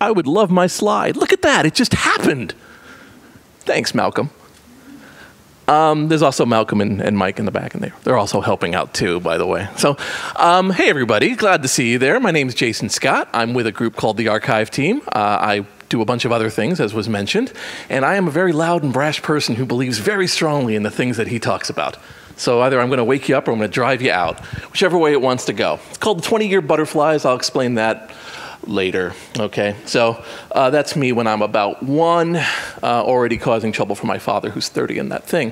I would love my slide. Look at that, it just happened. Thanks, Malcolm. There's also Malcolm and Mike in the back, and they're also helping out too, by the way. So, hey everybody, glad to see you there. My name is Jason Scott. I'm with a group called the Archive Team. I do a bunch of other things, as was mentioned, and I am a very loud and brash person who believes very strongly in the things that he talks about. So either I'm going to wake you up or I'm going to drive you out, whichever way it wants to go. It's called the 20-year butterflies. I'll explain that later, okay? So that's me when I'm about 1, already causing trouble for my father, who's 30 in that thing.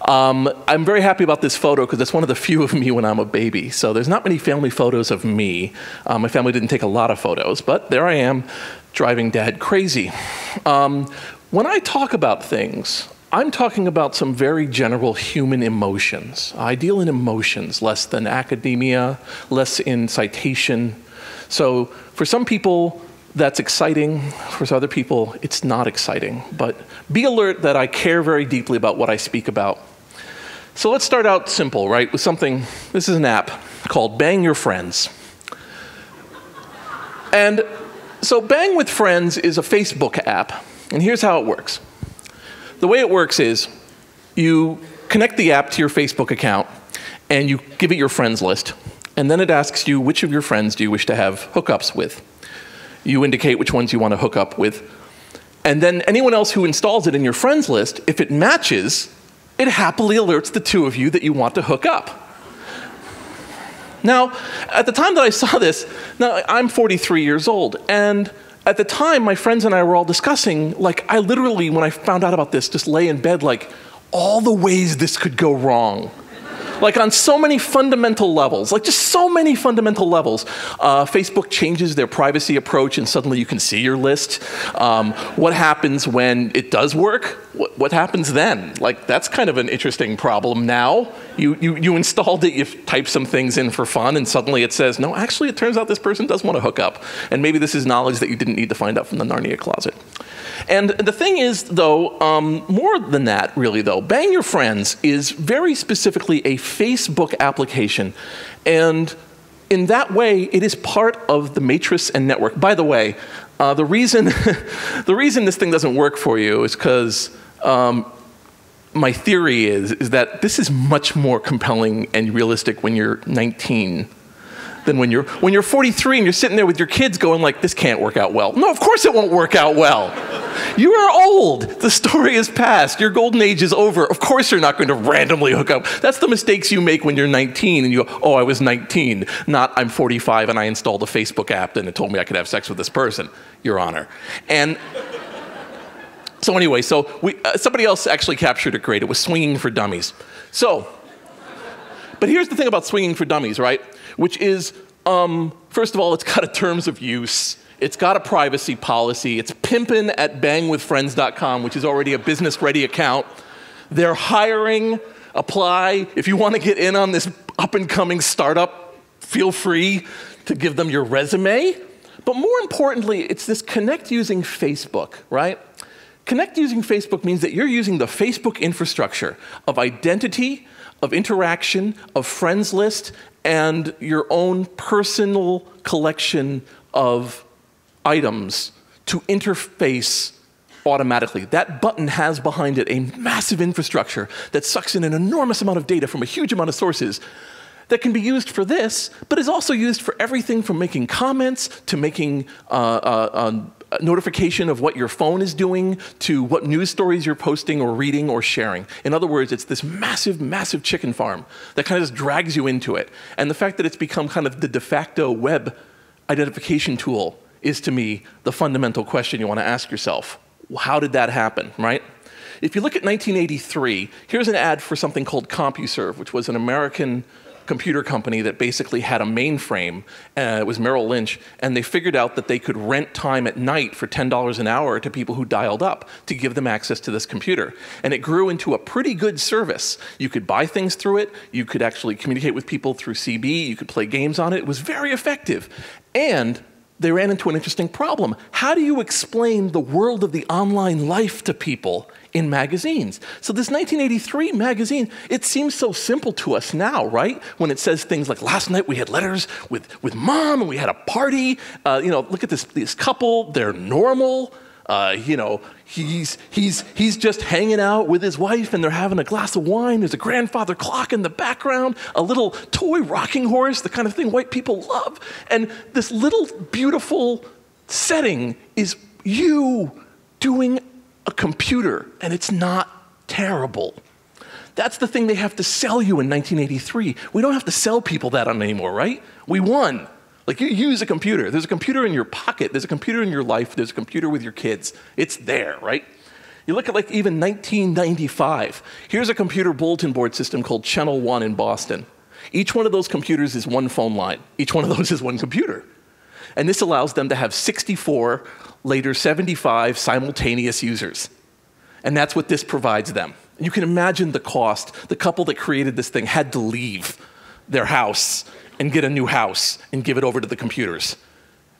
I'm very happy about this photo because it's one of the few of me when I'm a baby. So there's not many family photos of me. My family didn't take a lot of photos, but there I am driving Dad crazy. When I talk about things, I'm talking about some very general human emotions. I deal in emotions, less than academia, less in citation. So for some people, that's exciting. For other people, it's not exciting. But be alert that I care very deeply about what I speak about. So let's start out simple, right? With something, this is an app called Bang Your Friends. And so Bang with Friends is a Facebook app. And here's how it works. The way it works is you connect the app to your Facebook account and you give it your friends list. And then it asks you which of your friends do you wish to have hookups with. You indicate which ones you want to hook up with. And then anyone else who installs it in your friends list, if it matches, it happily alerts the 2 of you that you want to hook up. Now, at the time that I saw this, now I'm 43 years old, and at the time my friends and I were all discussing, like I literally, when I found out about this, just lay in bed like, all the ways this could go wrong. Like on so many fundamental levels, like just so many fundamental levels. Facebook changes their privacy approach and suddenly you can see your list. What happens when it does work? What happens then? Like that's kind of an interesting problem now. You installed it, you typed some things in for fun and suddenly it says, no, actually it turns out this person does want to hook up. And maybe this is knowledge that you didn't need to find out from the Narnia closet. And the thing is, though, more than that, really, though, Bang Your Friends is very specifically a Facebook application. And in that way, it is part of the matrix and network. By the way, the reason this thing doesn't work for you is because my theory is that this is much more compelling and realistic when you're 19 than when you're 43 and you're sitting there with your kids going like, this can't work out well. No, of course it won't work out well. You are old. The story is past. Your golden age is over. Of course you're not going to randomly hook up. That's the mistakes you make when you're 19 and you go, oh, I was 19, not I'm 45 and I installed a Facebook app and it told me I could have sex with this person, Your Honor. And so anyway, somebody else actually captured it great. It was Swinging for Dummies. So, but here's the thing about Swinging for Dummies, right? Which is, first of all, it's got a terms of use. It's got a privacy policy. It's pimpin' at bangwithfriends.com, which is already a business-ready account. They're hiring. Apply. If you want to get in on this up-and-coming startup, feel free to give them your resume. But more importantly, it's this connect using Facebook, right? Connect using Facebook means that you're using the Facebook infrastructure of identity, of interaction, of friends list, and your own personal collection of items to interface automatically. That button has behind it a massive infrastructure that sucks in an enormous amount of data from a huge amount of sources that can be used for this, but is also used for everything from making comments to making notification of what your phone is doing to what news stories you're posting or reading or sharing. In other words, it's this massive, massive chicken farm that kind of just drags you into it. And the fact that it's become kind of the de facto web identification tool is, to me, the fundamental question you want to ask yourself. How did that happen, right? If you look at 1983, here's an ad for something called CompuServe, which was an American computer company that basically had a mainframe. It was Merrill Lynch, and they figured out that they could rent time at night for $10 an hour to people who dialed up to give them access to this computer. And it grew into a pretty good service. You could buy things through it. You could actually communicate with people through CB. You could play games on it. It was very effective. And they ran into an interesting problem. How do you explain the world of the online life to people in magazines? So this 1983 magazine, it seems so simple to us now, right? When it says things like, last night we had letters with mom and we had a party. Look at this couple, they're normal. He's just hanging out with his wife and they're having a glass of wine. There's a grandfather clock in the background, a little toy rocking horse, the kind of thing white people love. And this little beautiful setting is you doing a computer, and it's not terrible. That's the thing they have to sell you in 1983. We don't have to sell people that anymore, right? We won. Like, you use a computer. There's a computer in your pocket. There's a computer in your life. There's a computer with your kids. It's there, right? You look at like even 1995. Here's a computer bulletin board system called Channel One in Boston. Each one of those computers is one phone line. Each one of those is one computer. And this allows them to have 64, later 75 simultaneous users. And that's what this provides them. You can imagine the cost. The couple that created this thing had to leave their house and get a new house and give it over to the computers.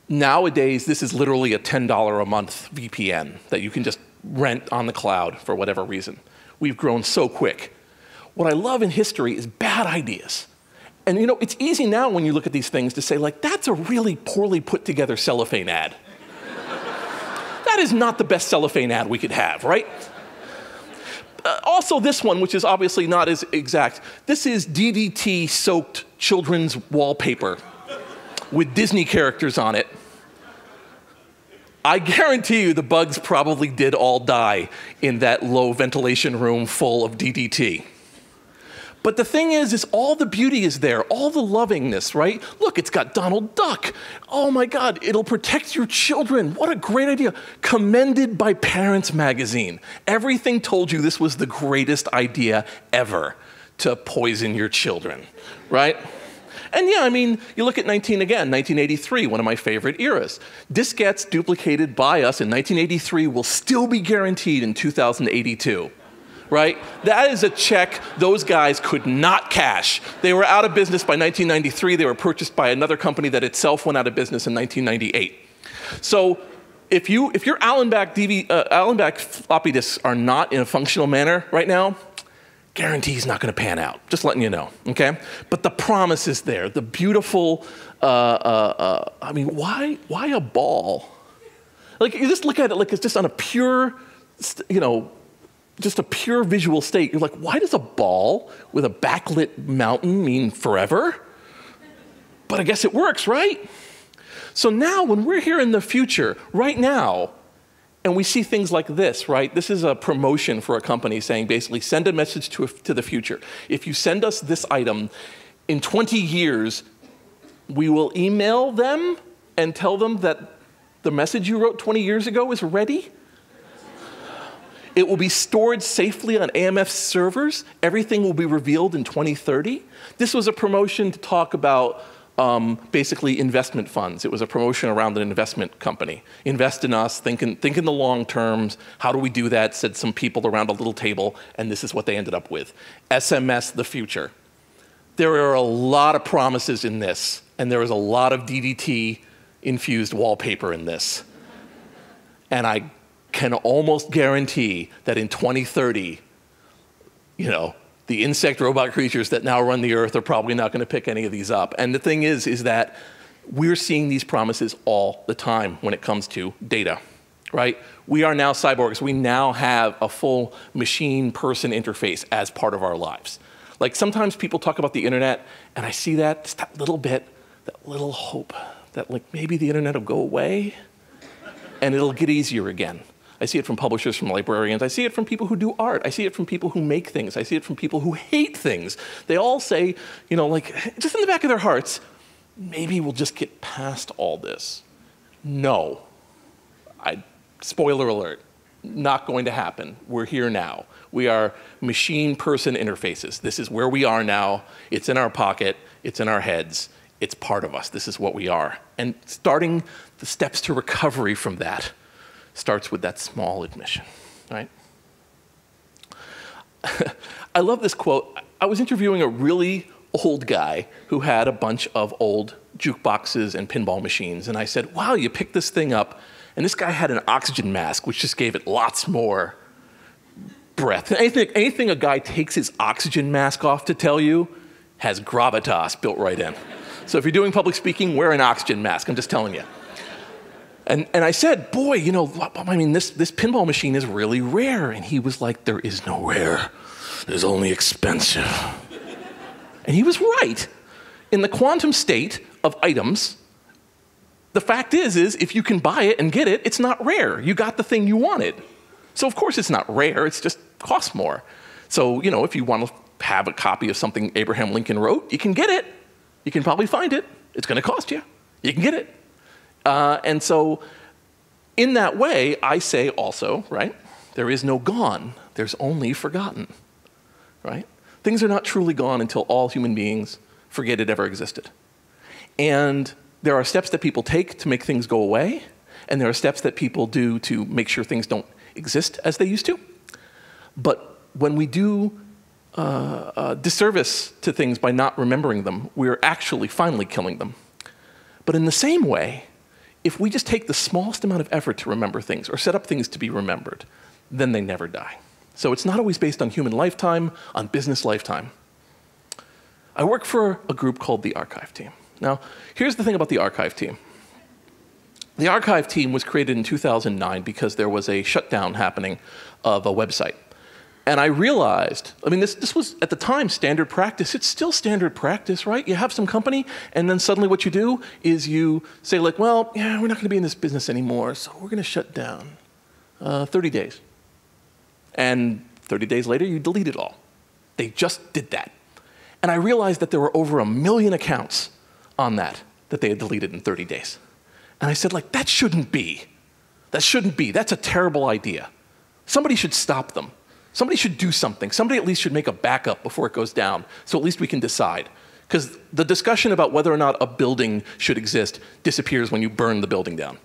Nowadays, this is literally a $10 a month VPN that you can just rent on the cloud for whatever reason. We've grown so quick. What I love in history is bad ideas. And it's easy now when you look at these things to say, like, that's a really poorly put together cellophane ad. That is not the best cellophane ad we could have, right? Also this one, which is obviously not as exact, this is DDT-soaked children's wallpaper with Disney characters on it. I guarantee you the bugs probably did all die in that low ventilation room full of DDT. But the thing is all the beauty is there, all the lovingness, right? Look, it's got Donald Duck. Oh my God, it'll protect your children. What a great idea. Commended by Parents magazine. Everything told you this was the greatest idea ever to poison your children, right? And yeah, I mean, you look at 1983, one of my favorite eras. Diskettes duplicated by us in 1983 will still be guaranteed in 2082. Right? That is a check those guys could not cash. They were out of business by 1993. They were purchased by another company that itself went out of business in 1998. So if your Allenback floppy disks are not in a functional manner right now, guarantee's not going to pan out. Just letting you know, okay? But the promise is there. The beautiful, I mean, why a ball? Like, you just look at it like it's just on a pure, just a pure visual state. You're like, why does a ball with a backlit mountain mean forever? But I guess it works, right? So now when we're here in the future, right now, and we see things like this, right? This is a promotion for a company saying basically send a message to the future. If you send us this item, in 20 years, we will email them and tell them that the message you wrote 20 years ago is ready. It will be stored safely on AMF servers. Everything will be revealed in 2030. This was a promotion to talk about basically investment funds. It was a promotion around an investment company. Invest in us, think in the long terms. How do we do that? Said some people around a little table, and this is what they ended up with. SMS the future. There are a lot of promises in this, and there is a lot of DDT-infused wallpaper in this. And I can almost guarantee that in 2030, the insect robot creatures that now run the earth are probably not going to pick any of these up. And the thing is that we're seeing these promises all the time when it comes to data, right? We are now cyborgs. We now have a full machine-person interface as part of our lives. Like, sometimes people talk about the internet, and I see that, just that little bit, that little hope that like maybe the internet will go away and it'll get easier again. I see it from publishers, from librarians. I see it from people who do art. I see it from people who make things. I see it from people who hate things. They all say, like, just in the back of their hearts, maybe we'll just get past all this. No. Spoiler alert, not going to happen. We're here now. We are machine-person interfaces. This is where we are now. It's in our pocket. It's in our heads. It's part of us. This is what we are. And starting the steps to recovery from that starts with that small admission, right? I love this quote. I was interviewing a really old guy who had a bunch of old jukeboxes and pinball machines. And I said, wow, you picked this thing up. And this guy had an oxygen mask, which just gave it lots more breath. Anything a guy takes his oxygen mask off to tell you has gravitas built right in. So if you're doing public speaking, wear an oxygen mask. I'm just telling you. And I said, boy, you know, I mean, this pinball machine is really rare. And he was like, there is no rare. There's only expensive. And he was right. In the quantum state of items, the fact is if you can buy it and get it, it's not rare. You got the thing you wanted. So of course it's not rare, it's just costs more. So, you know, if you want to have a copy of something Abraham Lincoln wrote, you can get it. You can probably find it. It's going to cost you. You can get it. And so in that way, I say also, right, there is no gone. There's only forgotten, right? Things are not truly gone until all human beings forget it ever existed. And there are steps that people take to make things go away, and there are steps that people do to make sure things don't exist as they used to. But when we do disservice to things by not remembering them, we're actually finally killing them. But in the same way, if we just take the smallest amount of effort to remember things or set up things to be remembered, then they never die. So it's not always based on human lifetime, on business lifetime. I work for a group called the Archive Team. Now, here's the thing about the Archive Team. The Archive Team was created in 2009 because there was a shutdown happening of a website. And I realized, I mean, this was at the time standard practice. It's still standard practice, right? You have some company, and then suddenly what you do is you say like, well, yeah, we're not going to be in this business anymore, so we're going to shut down 30 days. And 30 days later, you delete it all. They just did that. And I realized that there were over 1 million accounts on that they had deleted in 30 days. And I said, like, that shouldn't be. That shouldn't be. That's a terrible idea. Somebody should stop them. Somebody should do something. Somebody at least should make a backup before it goes down, so at least we can decide. Because the discussion about whether or not a building should exist disappears when you burn the building down.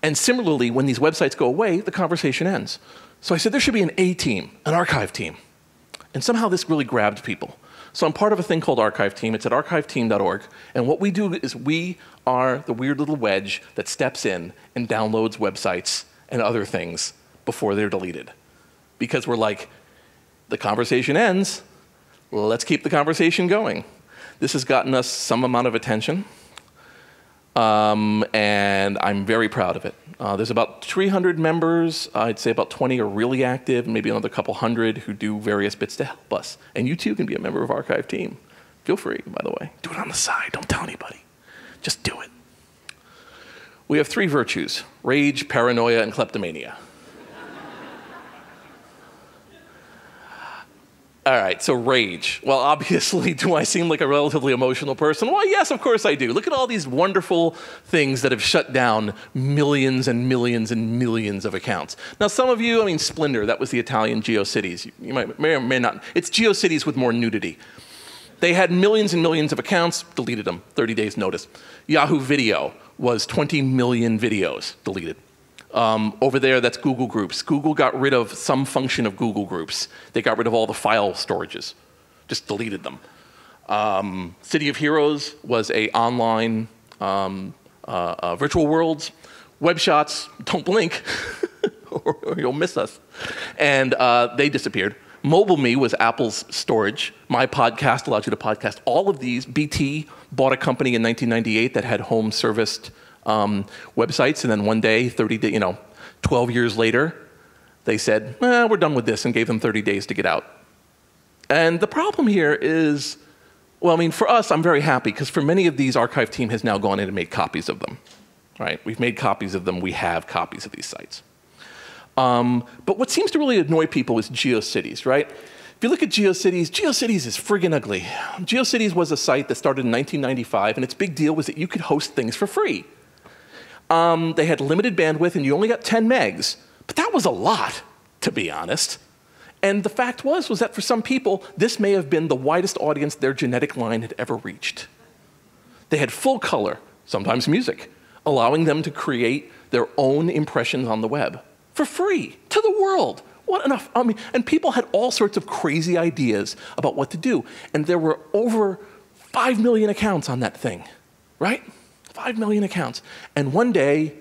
And similarly, when these websites go away, the conversation ends. So I said there should be an A team, an archive team. And somehow this really grabbed people. So I'm part of a thing called Archive Team. It's at archiveteam.org. And what we do is we are the weird little wedge that steps in and downloads websites and other things before they're deleted. Because we're like, the conversation ends, let's keep the conversation going. This has gotten us some amount of attention. And I'm very proud of it. There's about 300 members. I'd say about 20 are really active, maybe another couple hundred who do various bits to help us. And you too can be a member of Archive Team. Feel free, by the way. Do it on the side. Don't tell anybody. Just do it. We have 3 virtues: rage, paranoia, and kleptomania. All right, so rage. Well, obviously, do I seem like a relatively emotional person? Well, yes, of course I do. Look at all these wonderful things that have shut down millions and millions and millions of accounts. Now, some of you, I mean, Splendor, that was the Italian GeoCities. You may or may not. It's GeoCities with more nudity. They had millions and millions of accounts, deleted them, 30 days notice. Yahoo Video was 20 million videos deleted. Over there, that's Google Groups. Google got rid of some function of Google Groups. They got rid of all the file storages, just deleted them. City of Heroes was a online virtual worlds. Webshots, don't blink, or you'll miss us. And they disappeared. MobileMe was Apple's storage. My Podcast allowed you to podcast. All of these, BT bought a company in 1998 that had home serviced websites, and then one day, 12 years later, they said, we're done with this, and gave them 30 days to get out. And the problem here is, well, I mean, for us, I'm very happy, because for many of these, Archive Team has now gone in and made copies of them, right? We've made copies of them. We have copies of these sites. But what seems to really annoy people is GeoCities, right? If you look at GeoCities, GeoCities is friggin' ugly. GeoCities was a site that started in 1995, and its big deal was that you could host things for free. They had limited bandwidth, and you only got 10 megs. But that was a lot, to be honest. And the fact was that for some people, this may have been the widest audience their genetic line had ever reached. They had full color, sometimes music, allowing them to create their own impressions on the web for free to the world. What enough? I mean, and people had all sorts of crazy ideas about what to do. And there were over 5 million accounts on that thing. right? 5 million accounts. And one day,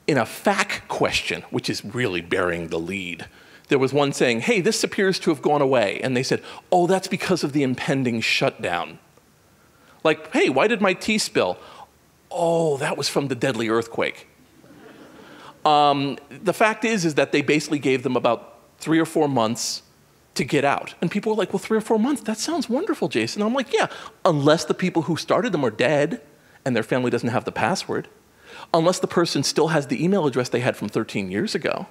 in a FAQ question, which is really bearing the lead, there was one saying, hey, this appears to have gone away. And they said, oh, that's because of the impending shutdown. Like, hey, why did my tea spill? Oh, that was from the deadly earthquake. The fact is that they basically gave them about 3 or 4 months to get out. And people were like, well, 3 or 4 months, that sounds wonderful, Jason. I'm like, yeah, unless the people who started them are dead and their family doesn't have the password, unless the person still has the email address they had from 13 years ago,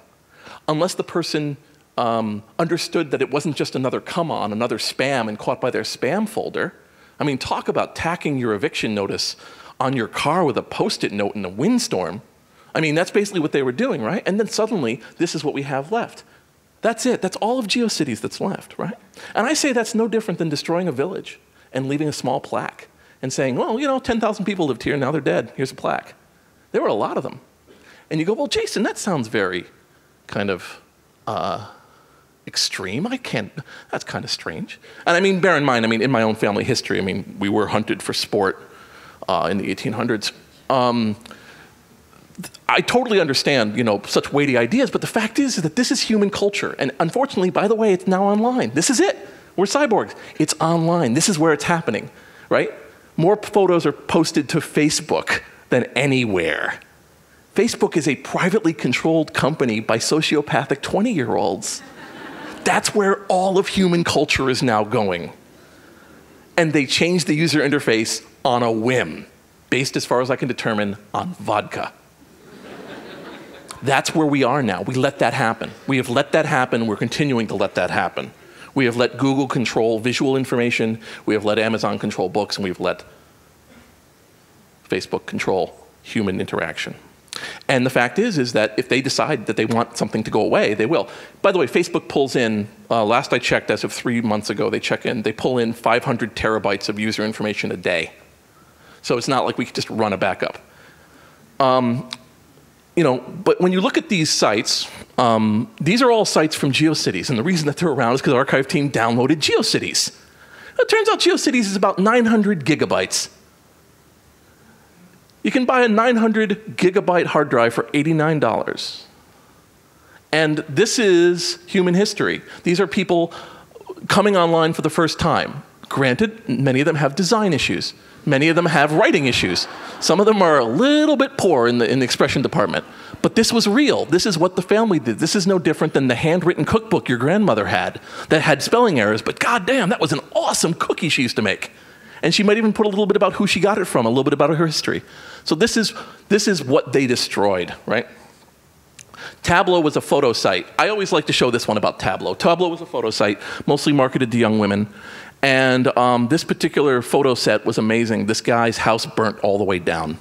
unless the person understood that it wasn't just another come-on, another spam and caught by their spam folder. I mean, talk about tacking your eviction notice on your car with a Post-it note in a windstorm. I mean, that's basically what they were doing, right? And then suddenly, this is what we have left. That's it. That's all of GeoCities that's left, right? And I say that's no different than destroying a village and leaving a small plaque and saying, well, you know, 10,000 people lived here, now they're dead. Here's a plaque. There were a lot of them. And you go, well, Jason, that sounds very kind of extreme. That's kind of strange. And I mean, bear in mind, I mean, in my own family history, I mean, we were hunted for sport in the 1800s. I totally understand, you know, such weighty ideas, but the fact is that this is human culture. And unfortunately, by the way, it's now online. This is it. We're cyborgs. It's online. This is where it's happening, right? More photos are posted to Facebook than anywhere. Facebook is a privately controlled company by sociopathic 20-year-olds. That's where all of human culture is now going. And they changed the user interface on a whim, based, as far as I can determine, on vodka. That's where we are now. We let that happen. We have let that happen. We're continuing to let that happen. We have let Google control visual information. We have let Amazon control books. And we've let Facebook control human interaction. And the fact is that if they decide that they want something to go away, they will. By the way, Facebook pulls in, last I checked, as of 3 months ago, they pull in 500 terabytes of user information a day. So it's not like we could just run a backup. You know, but when you look at these sites, these are all sites from GeoCities, and the reason that they're around is because the archive team downloaded GeoCities. It turns out GeoCities is about 900 gigabytes. You can buy a 900 gigabyte hard drive for $89. And this is human history. These are people coming online for the first time. Granted, many of them have design issues. Many of them have writing issues. Some of them are a little bit poor in the expression department. But this was real. This is what the family did. This is no different than the handwritten cookbook your grandmother had that had spelling errors, but goddamn, that was an awesome cookie she used to make. And she might even put a little bit about who she got it from, a little bit about her history. So this is what they destroyed, right? Tableau was a photo site. I always like to show this one about Tableau. Tableau was a photo site, mostly marketed to young women. And this particular photo set was amazing. This guy's house burnt all the way down.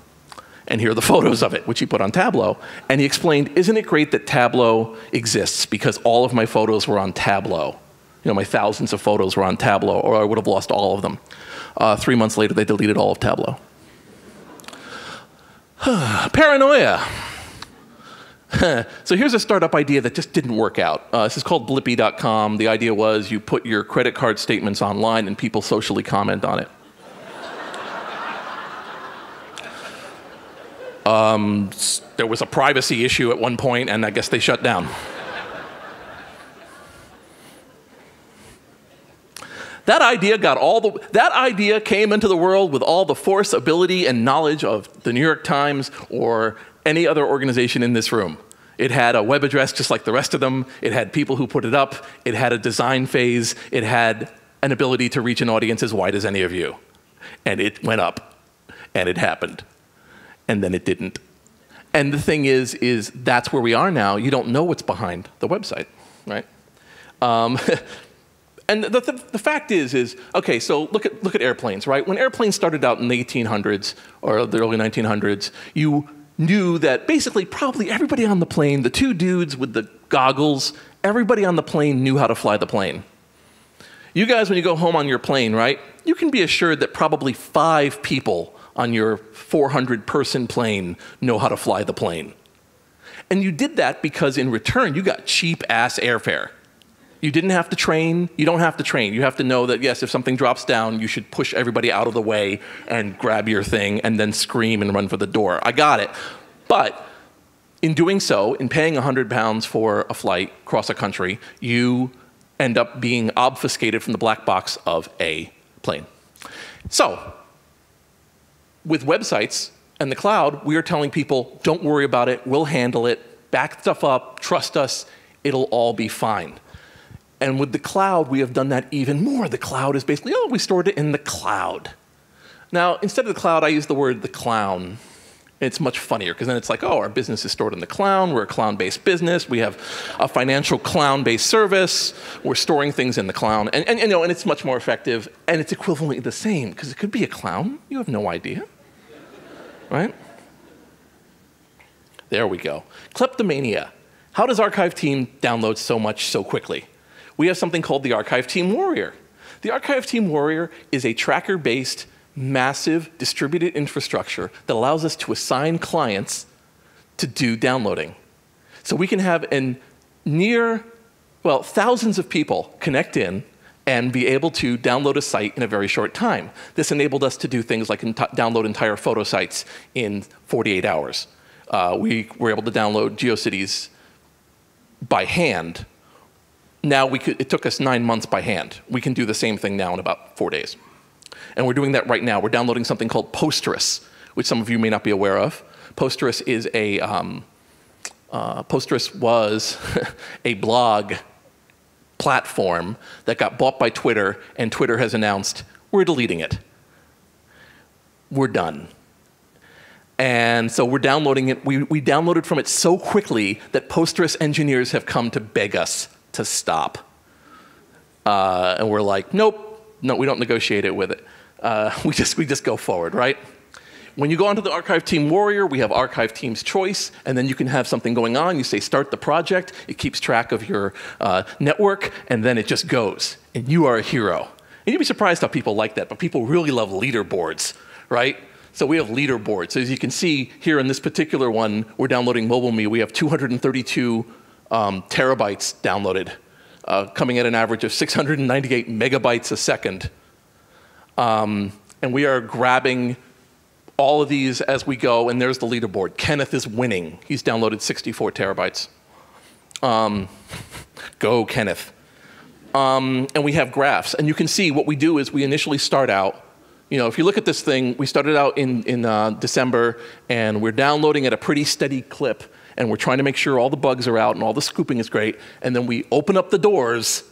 And here are the photos of it, which he put on Tableau. And he explained, isn't it great that Tableau exists because all of my photos were on Tableau. You know, my thousands of photos were on Tableau, or I would have lost all of them. 3 months later, they deleted all of Tableau. Paranoia. So here's a startup idea that just didn't work out. This is called Blippi.com. The idea was you put your credit card statements online and people socially comment on it. There was a privacy issue at one point, and I guess they shut down. That idea came into the world with all the force, ability, and knowledge of the New York Times or any other organization in this room. It had a web address just like the rest of them. It had people who put it up. It had a design phase. It had an ability to reach an audience as wide as any of you. And it went up, and it happened. And then it didn't. And the thing is that's where we are now. You don't know what's behind the website, right? And the fact is, okay, so look at airplanes, right? When airplanes started out in the 1800s or the early 1900s, you knew that basically probably everybody on the plane, the two dudes with the goggles, everybody on the plane knew how to fly the plane. You guys, when you go home on your plane, right, you can be assured that probably 5 people on your 400-person plane know how to fly the plane. And you did that because in return, you got cheap-ass airfare. You didn't have to train. You don't have to train. You have to know that, yes, if something drops down, you should push everybody out of the way and grab your thing and then scream and run for the door. I got it. But in doing so, in paying £100 for a flight across a country, you end up being obfuscated from the black box of a plane. So, with websites and the cloud, we are telling people, don't worry about it, we'll handle it, back stuff up, trust us, it'll all be fine. And with the cloud, we have done that even more. The cloud is basically, oh, we stored it in the cloud. Now, instead of the cloud, I use the word the clown. It's much funnier, because then it's like, oh, our business is stored in the cloud. We're a cloud-based business. We have a financial cloud-based service. We're storing things in the cloud. And it's much more effective, and it's equivalently the same, because it could be a clown. You have no idea, right? There we go. Kleptomania. How does Archive Team download so much so quickly? We have something called the Archive Team Warrior. The Archive Team Warrior is a tracker-based, massive, distributed infrastructure that allows us to assign clients to do downloading. So we can have thousands of people connect in and be able to download a site in a very short time. This enabled us to do things like download entire photo sites in 48 hours. We were able to download GeoCities by hand. Now it took us 9 months by hand. We can do the same thing now in about 4 days. And we're doing that right now. We're downloading something called Posterous, which some of you may not be aware of. Posterous is Posterous was a blog platform that got bought by Twitter, and Twitter has announced, we're deleting it. We're done. And so we're downloading it. We downloaded from it so quickly that Posterous engineers have come to beg us to stop. And we're like, nope, no, we don't negotiate it with it. We just go forward, right? When you go onto the Archive Team Warrior, we have Archive Team's Choice, and then you can have something going on. You say start the project. It keeps track of your network, and then it just goes. And you are a hero. And you'd be surprised how people like that, but people really love leaderboards, right? So we have leaderboards. So as you can see here in this particular one, we're downloading MobileMe. We have 232 terabytes downloaded, coming at an average of 698 megabytes a second. And we are grabbing all of these as we go, and there's the leaderboard. Kenneth is winning. He's downloaded 64 terabytes. Go, Kenneth. And we have graphs. And you can see what we do is we initially start out. If you look at this thing, we started out in December, and we're downloading at a pretty steady clip. And we're trying to make sure all the bugs are out and all the scooping is great. And then we open up the doors,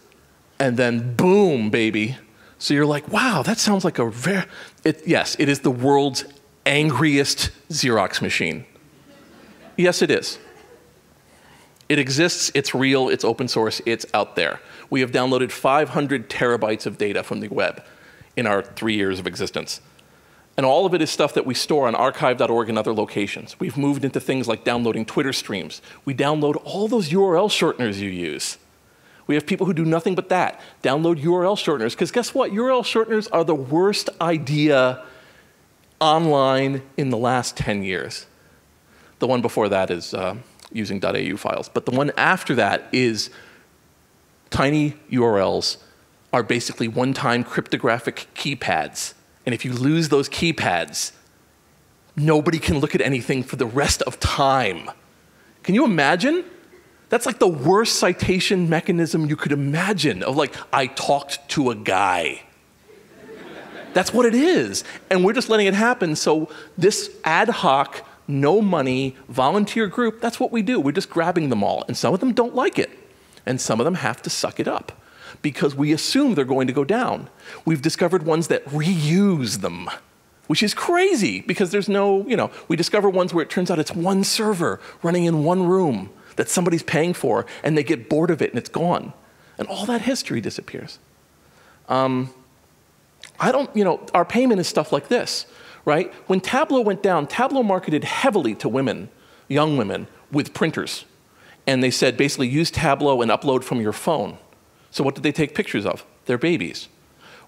and then boom, baby. So you're like, wow, that sounds like a yes, it is the world's angriest Xerox machine. Yes, it is. It exists, it's real, it's open source, it's out there. We have downloaded 500 terabytes of data from the web in our 3 years of existence. And all of it is stuff that we store on archive.org and other locations. We've moved into things like downloading Twitter streams. We download all those URL shorteners you use. We have people who do nothing but that. Download URL shorteners, because guess what? URL shorteners are the worst idea online in the last 10 years. The one before that is using .au files. But the one after that is tiny URLs are basically one-time cryptographic keypads. And if you lose those keypads, nobody can look at anything for the rest of time. Can you imagine? That's like the worst citation mechanism you could imagine of like, I talked to a guy. That's what it is. And we're just letting it happen. So this ad hoc, no money, volunteer group, that's what we do. We're just grabbing them all. And some of them don't like it. And some of them have to suck it up, because we assume they're going to go down. We've discovered ones that reuse them, which is crazy, because there's no, we discover ones where it turns out it's one server running in one room that somebody's paying for, and they get bored of it and it's gone. And all that history disappears. Our payment is stuff like this, right? When Tableau went down, Tableau marketed heavily to women, young women, with printers. And they said, basically, use Tableau and upload from your phone. So what did they take pictures of? Their babies.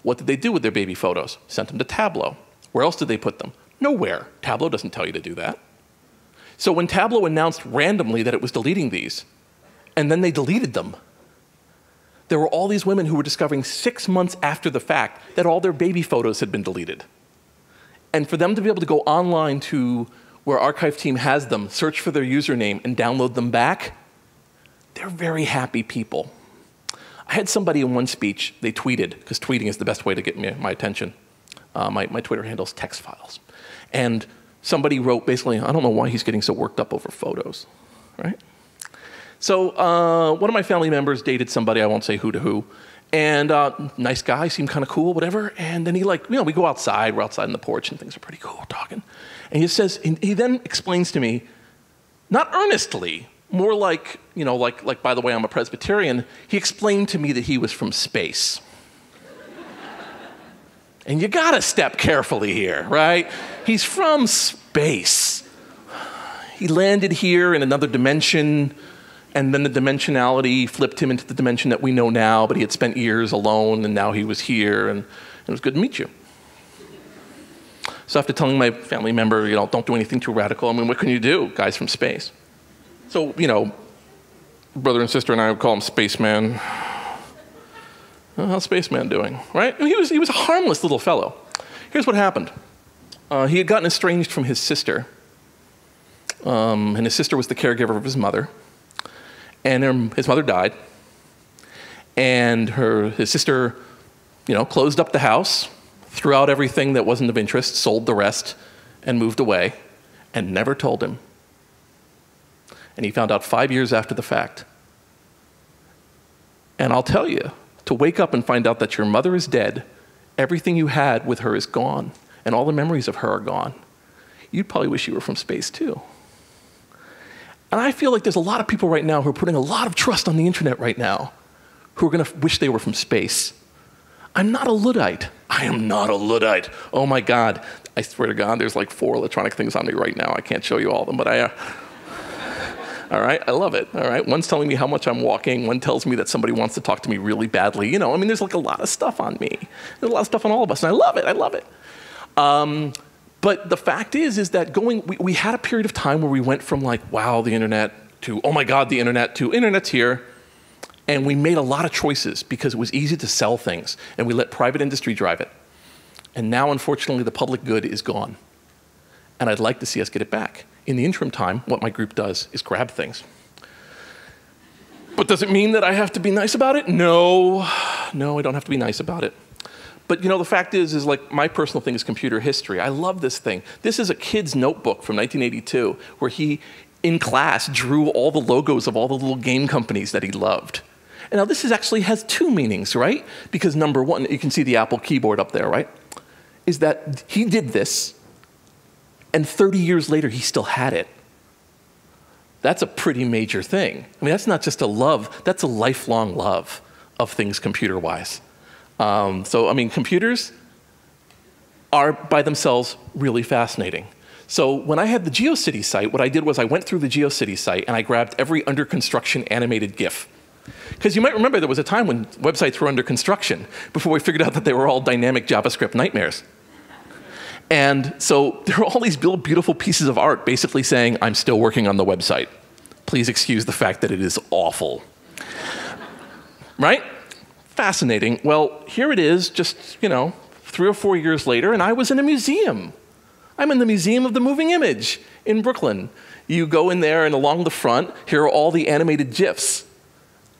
What did they do with their baby photos? Sent them to Tableau. Where else did they put them? Nowhere. Tableau doesn't tell you to do that. So when Tableau announced randomly that it was deleting these, and then they deleted them, there were all these women who were discovering 6 months after the fact that all their baby photos had been deleted. And for them to be able to go online to where archive team has them, search for their username, and download them back, they're very happy people. I had somebody in one speech, they tweeted, because tweeting is the best way to get my attention. My Twitter handle's text files. And somebody wrote basically, I don't know why he's getting so worked up over photos, right? So one of my family members dated somebody, I won't say who to who, and nice guy, seemed kind of cool, whatever. And then he we go outside, we're outside on the porch, and things are pretty cool, talking. And he says, he then explains to me, not earnestly, more like, like, by the way, I'm a Presbyterian, he explained to me that he was from space. And you gotta step carefully here, right? He's from space. He landed here in another dimension, and then the dimensionality flipped him into the dimension that we know now, but he had spent years alone, and now he was here, and it was good to meet you. So after telling my family member, don't do anything too radical, I mean, what can you do, guys from space? So, brother and sister and I would call him Spaceman. Well, how's Spaceman doing, right? And he was a harmless little fellow. Here's what happened. He had gotten estranged from his sister, and his sister was the caregiver of his mother. And his mother died, and his sister, closed up the house, threw out everything that wasn't of interest, sold the rest, and moved away, and never told him. And he found out 5 years after the fact. And I'll tell you, to wake up and find out that your mother is dead, everything you had with her is gone, and all the memories of her are gone, you'd probably wish you were from space too. And I feel like there's a lot of people right now who are putting a lot of trust on the internet right now who are going to wish they were from space. I'm not a Luddite. I am not a Luddite. Oh my God. I swear to God, there's like 4 electronic things on me right now. I can't show you all of them, but all right, I love it. All right, one's telling me how much I'm walking. One tells me that somebody wants to talk to me really badly. I mean, there's like a lot of stuff on me. There's a lot of stuff on all of us, and I love it. I love it. But the fact is that we had a period of time where we went from like, wow, the internet, to, oh my God, the internet, to internet's here. And we made a lot of choices because it was easy to sell things, and we let private industry drive it. And now, unfortunately, the public good is gone. And I'd like to see us get it back. In the interim time, what my group does is grab things. But does it mean that I have to be nice about it? No, I don't have to be nice about it. But the fact is like my personal thing is computer history. I love this thing. This is a kid's notebook from 1982 where he, in class, drew all the logos of all the little game companies that he loved. And now this actually has 2 meanings, right? Because number one, you can see the Apple keyboard up there, right? Is that he did this, and 30 years later, he still had it. That's a pretty major thing. I mean, that's not just a love, that's a lifelong love of things computer-wise. So, I mean, computers are by themselves really fascinating. So when I had the GeoCities site, what I did was I went through the GeoCities site and I grabbed every under construction animated GIF. Because you might remember there was a time when websites were under construction before we figured out that they were all dynamic JavaScript nightmares. And so there are all these beautiful pieces of art basically saying, I'm still working on the website. Please excuse the fact that it is awful. Right? Fascinating. Well, here it is, just, 3 or 4 years later, and I was in a museum. I'm in the Museum of the Moving Image in Brooklyn. You go in there, and along the front, here are all the animated GIFs.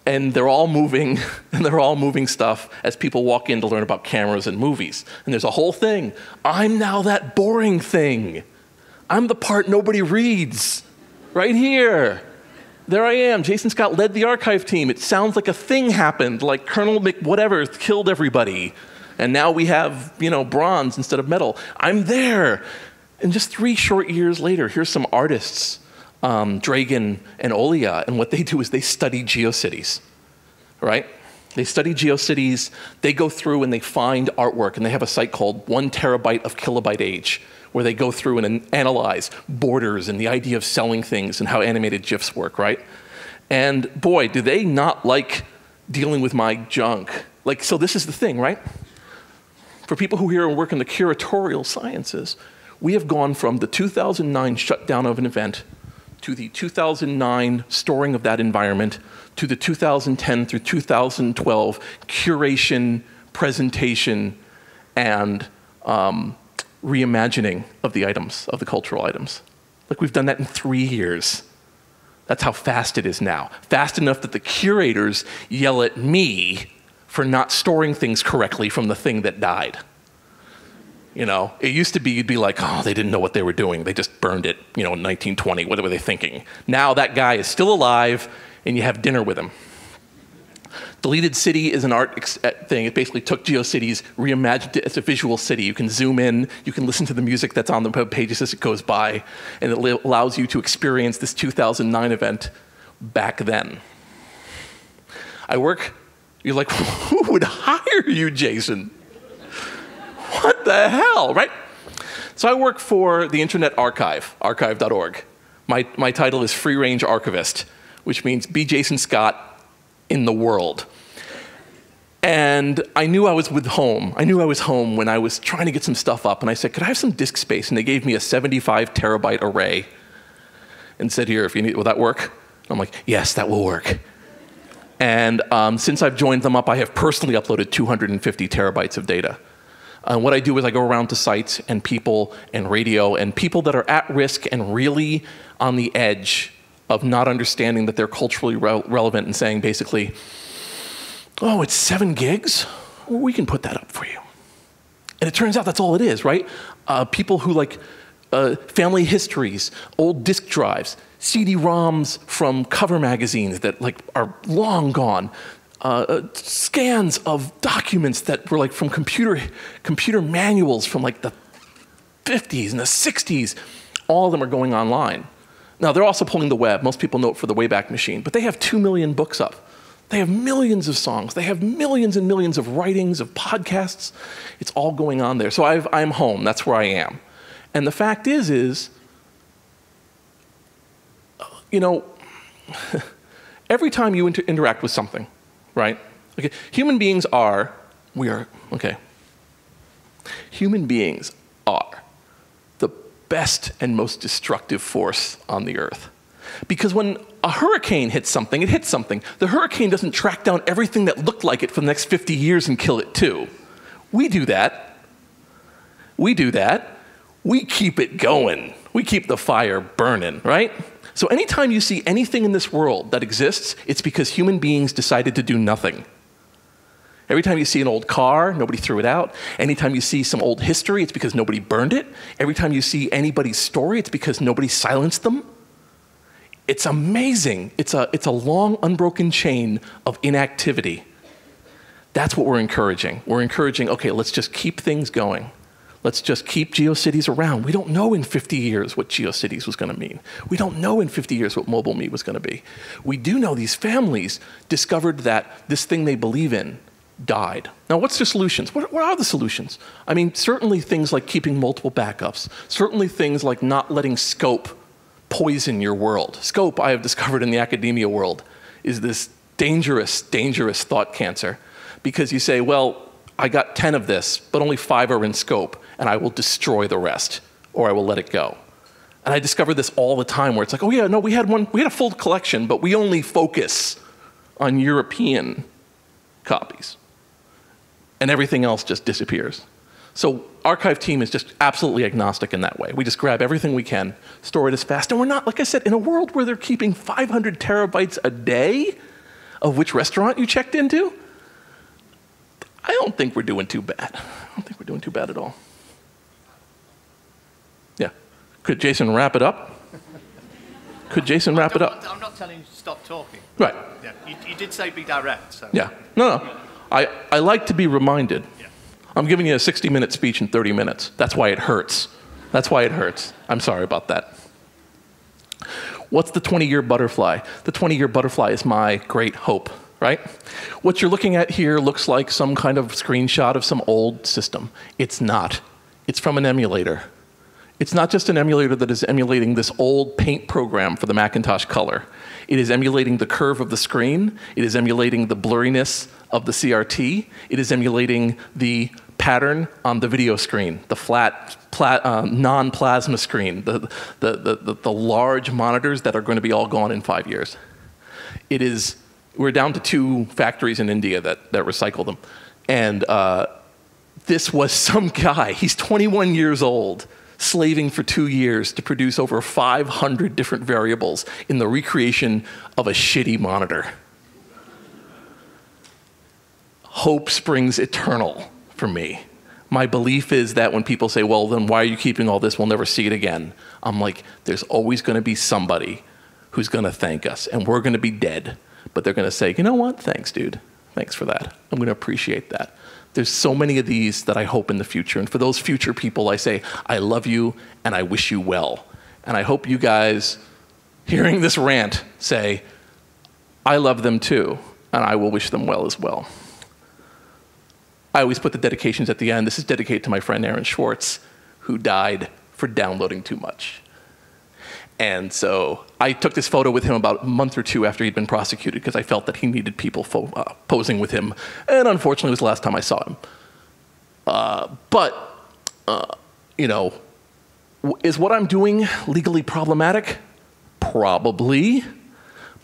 And they're all moving, and they're all moving stuff as people walk in to learn about cameras and movies. And there's a whole thing. I'm now that boring thing. I'm the part nobody reads. Right here. There I am. Jason Scott led the archive team. It sounds like a thing happened, like Colonel McWhatever killed everybody. And now we have, bronze instead of metal. I'm there. And just 3 short years later, here's some artists, Dragan and Olia, and what they do is they study GeoCities, right? They study GeoCities, they go through and they find artwork, and they have a site called 1 terabyte of kilobyte age, where they go through and analyze borders and the idea of selling things and how animated GIFs work, right? And boy, do they not like dealing with my junk. Like, so this is the thing, right? For people who here work in the curatorial sciences, we have gone from the 2009 shutdown of an event to the 2009 storing of that environment, to the 2010 through 2012 curation, presentation, and reimagining of the items, of the cultural items. Like, we've done that in 3 years. That's how fast it is now. Fast enough that the curators yell at me for not storing things correctly from the thing that died. You know, it used to be, you'd be like, oh, they didn't know what they were doing. They just burned it, you know, in 1920. What were they thinking? Now that guy is still alive, and you have dinner with him. Deleted City is an art thing. It basically took GeoCities, reimagined it as a visual city. You can zoom in, you can listen to the music that's on the web pages as it goes by, and it allows you to experience this 2009 event back then. I work, you're like, who would hire you, Jason? What the hell, right? So I work for the Internet Archive, archive.org. My title is Free Range Archivist, which means be Jason Scott in the world. And I knew I was home. I knew I was home when I was trying to get some stuff up, and I said, could I have some disk space? And they gave me a 75 terabyte array and said, here, if you need, will that work? And I'm like, yes, that will work. And since I've joined them up, I have personally uploaded 250 terabytes of data. What I do is I go around to sites and people and radio and people that are at risk and really on the edge of not understanding that they're culturally relevant and saying basically, oh, it's 7 gigs? Well, we can put that up for you. And it turns out that's all it is, right? People who like family histories, old disk drives, CD-ROMs from cover magazines that like are long gone, scans of documents that were like from computer manuals from like the 50s and the 60s. All of them are going online. Now, they're also pulling the web. Most people know it for the Wayback Machine, but they have 2 million books up. They have millions of songs. They have millions and millions of writings, of podcasts. It's all going on there. So I'm home. That's where I am. And the fact is, you know, every time you interact with something, right? Okay, human beings are the best and most destructive force on the earth. Because when a hurricane hits something, it hits something. The hurricane doesn't track down everything that looked like it for the next 50 years and kill it too. We do that. We do that. We keep it going. We keep the fire burning, right? So anytime you see anything in this world that exists, it's because human beings decided to do nothing. Every time you see an old car, nobody threw it out. Anytime you see some old history, it's because nobody burned it. Every time you see anybody's story, it's because nobody silenced them. It's amazing. It's a long, unbroken chain of inactivity. That's what we're encouraging. We're encouraging, okay, let's just keep things going. Let's just keep GeoCities around. We don't know in 50 years what GeoCities was going to mean. We don't know in 50 years what mobile me was going to be. We do know these families discovered that this thing they believe in died. Now, what's the solutions? What are the solutions? I mean, certainly things like keeping multiple backups. Certainly things like not letting scope poison your world. Scope, I have discovered in the academia world, is this dangerous, dangerous thought cancer. Because you say, well, I got 10 of this, but only 5 are in scope, and I will destroy the rest, or I will let it go. And I discover this all the time where it's like, oh yeah, no, we had a full collection, but we only focus on European copies. And everything else just disappears. So archive team is just absolutely agnostic in that way. We just grab everything we can, store it as fast, and we're not, like I said, in a world where they're keeping 500 terabytes a day of which restaurant you checked into, I don't think we're doing too bad. I don't think we're doing too bad at all. Yeah. Could Jason wrap it up? Could Jason wrap it up? I'm not telling you to stop talking. Right. Yeah. You did say be direct. So. Yeah. No. I like to be reminded. Yeah. I'm giving you a 60-minute speech in 30 minutes. That's why it hurts. That's why it hurts. I'm sorry about that. What's the 20-year butterfly? The 20-year butterfly is my great hope, right? What you're looking at here looks like some kind of screenshot of some old system. It's not. It's from an emulator. It's not just an emulator that is emulating this old paint program for the Macintosh Color. It is emulating the curve of the screen. It is emulating the blurriness of the CRT. It is emulating the pattern on the video screen, the flat, non-plasma screen, the large monitors that are going to be all gone in 5 years. We're down to 2 factories in India that recycle them. And this was some guy, he's 21 years old, slaving for 2 years to produce over 500 different variables in the recreation of a shitty monitor. Hope springs eternal for me. My belief is that when people say, well, then why are you keeping all this? We'll never see it again. I'm like, there's always going to be somebody who's going to thank us, and we're going to be dead. But they're going to say, you know what? Thanks, dude. Thanks for that. I'm going to appreciate that. There's so many of these that I hope in the future. And for those future people, I say, I love you and I wish you well. And I hope you guys, hearing this rant, say, I love them too, and I will wish them well as well. I always put the dedications at the end. This is dedicated to my friend Aaron Schwartz, who died for downloading too much. And so I took this photo with him about a month or 2 after he'd been prosecuted because I felt that he needed people posing with him. And unfortunately, it was the last time I saw him. You know, is what I'm doing legally problematic? Probably.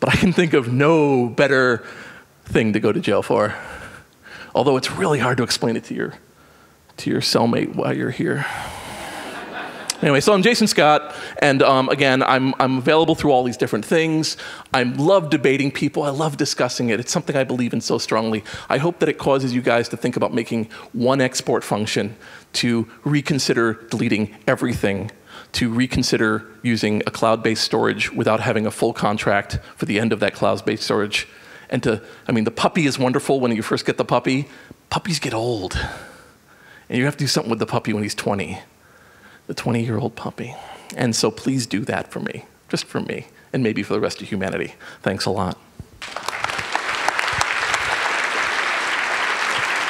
But I can think of no better thing to go to jail for. Although it's really hard to explain it to your cellmate while you're here. Anyway, so I'm Jason Scott, and again, I'm available through all these different things. I love debating people. I love discussing it. It's something I believe in so strongly. I hope that it causes you guys to think about making one export function, to reconsider deleting everything, to reconsider using a cloud-based storage without having a full contract for the end of that cloud-based storage. And I mean, the puppy is wonderful when you first get the puppy. Puppies get old. And you have to do something with the puppy when he's 20. The 20-year-old puppy. And so please do that for me, just for me, and maybe for the rest of humanity. Thanks a lot.